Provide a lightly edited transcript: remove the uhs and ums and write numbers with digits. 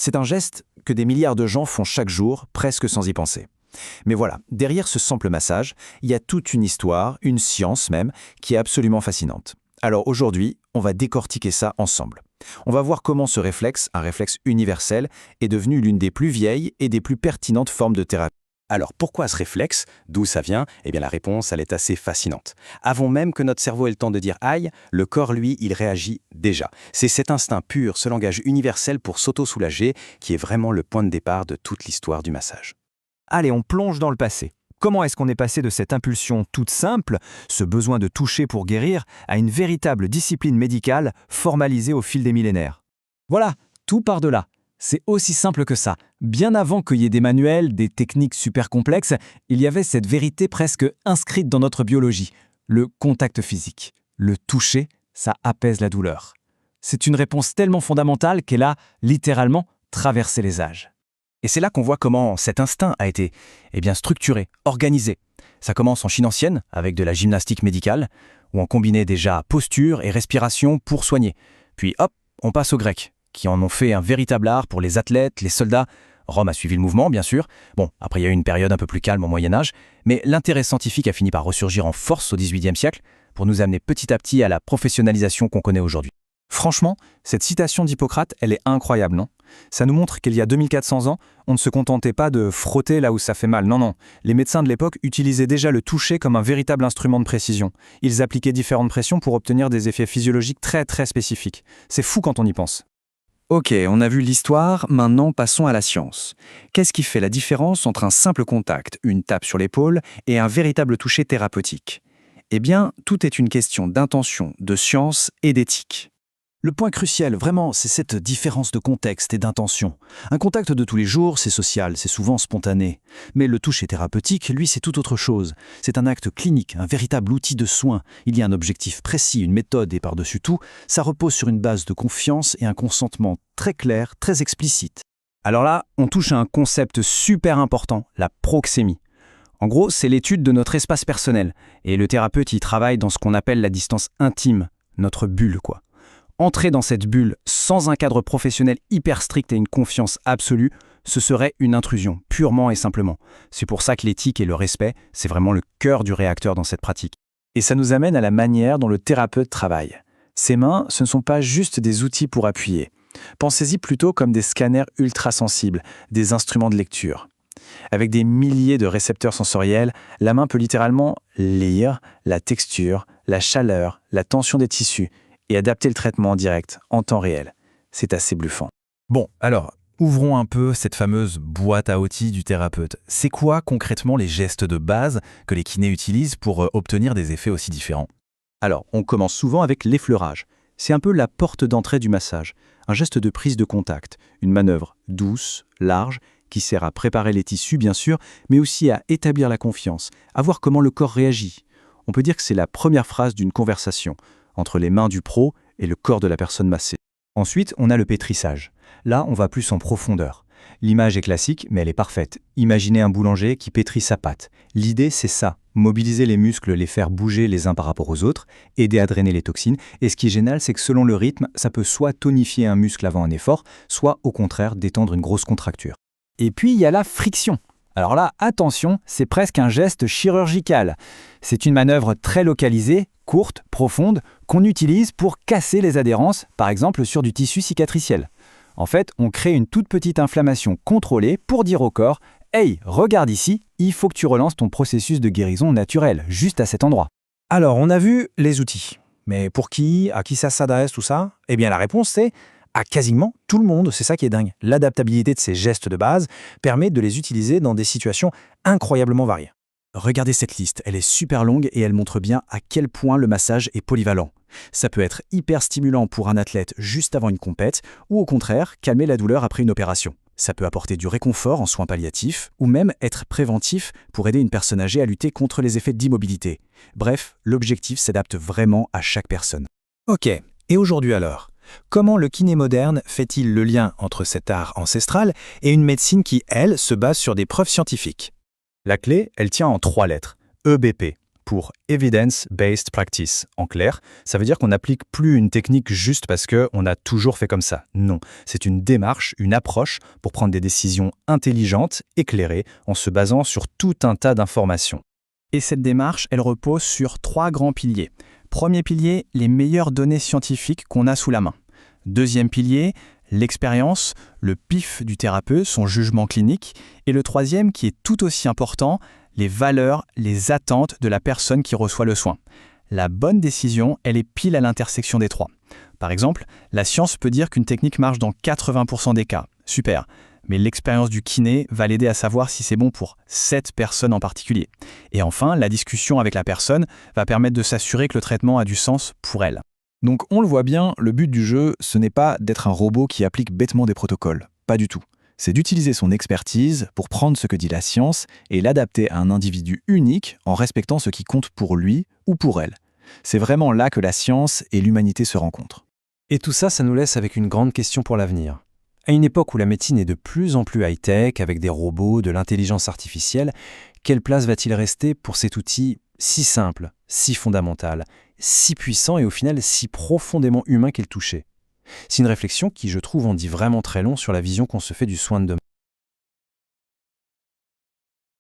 C'est un geste que des milliards de gens font chaque jour, presque sans y penser. Mais voilà, derrière ce simple massage, il y a toute une histoire, une science même, qui est absolument fascinante. Alors aujourd'hui, on va décortiquer ça ensemble. On va voir comment ce réflexe, un réflexe universel, est devenu l'une des plus vieilles et des plus pertinentes formes de thérapie. Alors pourquoi ce réflexe? D'où ça vient? Eh bien la réponse, elle est assez fascinante. Avant même que notre cerveau ait le temps de dire aïe, le corps, lui, il réagit déjà. C'est cet instinct pur, ce langage universel pour s'auto-soulager, qui est vraiment le point de départ de toute l'histoire du massage. Allez, on plonge dans le passé. Comment est-ce qu'on est passé de cette impulsion toute simple, ce besoin de toucher pour guérir, à une véritable discipline médicale formalisée au fil des millénaires? Voilà, tout part de là. C'est aussi simple que ça. Bien avant qu'il y ait des manuels, des techniques super complexes, il y avait cette vérité presque inscrite dans notre biologie, le contact physique. Le toucher, ça apaise la douleur. C'est une réponse tellement fondamentale qu'elle a littéralement traversé les âges. Et c'est là qu'on voit comment cet instinct a été structuré, organisé. Ça commence en Chine ancienne, avec de la gymnastique médicale, où on combinait déjà posture et respiration pour soigner. Puis hop, on passe aux Grecs, qui en ont fait un véritable art pour les athlètes, les soldats. Rome a suivi le mouvement, bien sûr. Bon, après il y a eu une période un peu plus calme au Moyen-Âge, mais l'intérêt scientifique a fini par ressurgir en force au XVIIIe siècle, pour nous amener petit à petit à la professionnalisation qu'on connaît aujourd'hui. Franchement, cette citation d'Hippocrate, elle est incroyable, non? Ça nous montre qu'il y a 2400 ans, on ne se contentait pas de frotter là où ça fait mal. Non, non. Les médecins de l'époque utilisaient déjà le toucher comme un véritable instrument de précision. Ils appliquaient différentes pressions pour obtenir des effets physiologiques très très spécifiques. C'est fou quand on y pense. Ok, on a vu l'histoire, maintenant passons à la science. Qu'est-ce qui fait la différence entre un simple contact, une tape sur l'épaule, et un véritable toucher thérapeutique? Eh bien, tout est une question d'intention, de science et d'éthique. Le point crucial, vraiment, c'est cette différence de contexte et d'intention. Un contact de tous les jours, c'est social, c'est souvent spontané. Mais le toucher thérapeutique, lui, c'est tout autre chose. C'est un acte clinique, un véritable outil de soin. Il y a un objectif précis, une méthode, et par-dessus tout, ça repose sur une base de confiance et un consentement très clair, très explicite. Alors là, on touche à un concept super important, la proxémie. En gros, c'est l'étude de notre espace personnel. Et le thérapeute y travaille dans ce qu'on appelle la distance intime, notre bulle, quoi. Entrer dans cette bulle sans un cadre professionnel hyper strict et une confiance absolue, ce serait une intrusion, purement et simplement. C'est pour ça que l'éthique et le respect, c'est vraiment le cœur du réacteur dans cette pratique. Et ça nous amène à la manière dont le thérapeute travaille. Ses mains, ce ne sont pas juste des outils pour appuyer. Pensez-y plutôt comme des scanners ultra-sensibles, des instruments de lecture. Avec des milliers de récepteurs sensoriels, la main peut littéralement lire la texture, la chaleur, la tension des tissus, et adapter le traitement en direct, en temps réel. C'est assez bluffant. Bon, alors, ouvrons un peu cette fameuse boîte à outils du thérapeute. C'est quoi concrètement les gestes de base que les kinés utilisent pour obtenir des effets aussi différents? Alors, on commence souvent avec l'effleurage. C'est un peu la porte d'entrée du massage. Un geste de prise de contact, une manœuvre douce, large, qui sert à préparer les tissus, bien sûr, mais aussi à établir la confiance, à voir comment le corps réagit. On peut dire que c'est la première phrase d'une conversation entre les mains du pro et le corps de la personne massée. Ensuite, on a le pétrissage. Là, on va plus en profondeur. L'image est classique, mais elle est parfaite. Imaginez un boulanger qui pétrit sa pâte. L'idée, c'est ça. Mobiliser les muscles, les faire bouger les uns par rapport aux autres, aider à drainer les toxines. Et ce qui est génial, c'est que selon le rythme, ça peut soit tonifier un muscle avant un effort, soit au contraire détendre une grosse contracture. Et puis, il y a la friction. Alors là, attention, c'est presque un geste chirurgical. C'est une manœuvre très localisée, courte, profonde, qu'on utilise pour casser les adhérences, par exemple sur du tissu cicatriciel. En fait, on crée une toute petite inflammation contrôlée pour dire au corps « Hey, regarde ici, il faut que tu relances ton processus de guérison naturel, juste à cet endroit. » Alors, on a vu les outils. Mais pour qui? À qui ça s'adresse, tout ça? Eh bien, la réponse, c'est à quasiment tout le monde. C'est ça qui est dingue. L'adaptabilité de ces gestes de base permet de les utiliser dans des situations incroyablement variées. Regardez cette liste, elle est super longue et elle montre bien à quel point le massage est polyvalent. Ça peut être hyper stimulant pour un athlète juste avant une compète ou au contraire, calmer la douleur après une opération. Ça peut apporter du réconfort en soins palliatifs ou même être préventif pour aider une personne âgée à lutter contre les effets d'immobilité. Bref, l'objectif s'adapte vraiment à chaque personne. Ok, et aujourd'hui alors? Comment le kiné moderne fait-il le lien entre cet art ancestral et une médecine qui, elle, se base sur des preuves scientifiques? La clé, elle tient en 3 lettres. EBP, pour Evidence-Based Practice. En clair, ça veut dire qu'on n'applique plus une technique juste parce qu'on a toujours fait comme ça. Non, c'est une démarche, une approche pour prendre des décisions intelligentes, éclairées, en se basant sur tout un tas d'informations. Et cette démarche, elle repose sur 3 grands piliers. Premier pilier, les meilleures données scientifiques qu'on a sous la main. Deuxième pilier, l'expérience, le pif du thérapeute, son jugement clinique. Et le troisième, qui est tout aussi important, les valeurs, les attentes de la personne qui reçoit le soin. La bonne décision, elle est pile à l'intersection des 3. Par exemple, la science peut dire qu'une technique marche dans 80% des cas. Super. Mais l'expérience du kiné va l'aider à savoir si c'est bon pour cette personne en particulier. Et enfin, la discussion avec la personne va permettre de s'assurer que le traitement a du sens pour elle. Donc on le voit bien, le but du jeu, ce n'est pas d'être un robot qui applique bêtement des protocoles. Pas du tout. C'est d'utiliser son expertise pour prendre ce que dit la science et l'adapter à un individu unique en respectant ce qui compte pour lui ou pour elle. C'est vraiment là que la science et l'humanité se rencontrent. Et tout ça, ça nous laisse avec une grande question pour l'avenir. À une époque où la médecine est de plus en plus high-tech, avec des robots, de l'intelligence artificielle, quelle place va-t-il rester pour cet outil si simple, si fondamental, si puissant et au final si profondément humain qu'est le toucher ? C'est une réflexion qui, je trouve, en dit vraiment très long sur la vision qu'on se fait du soin de demain.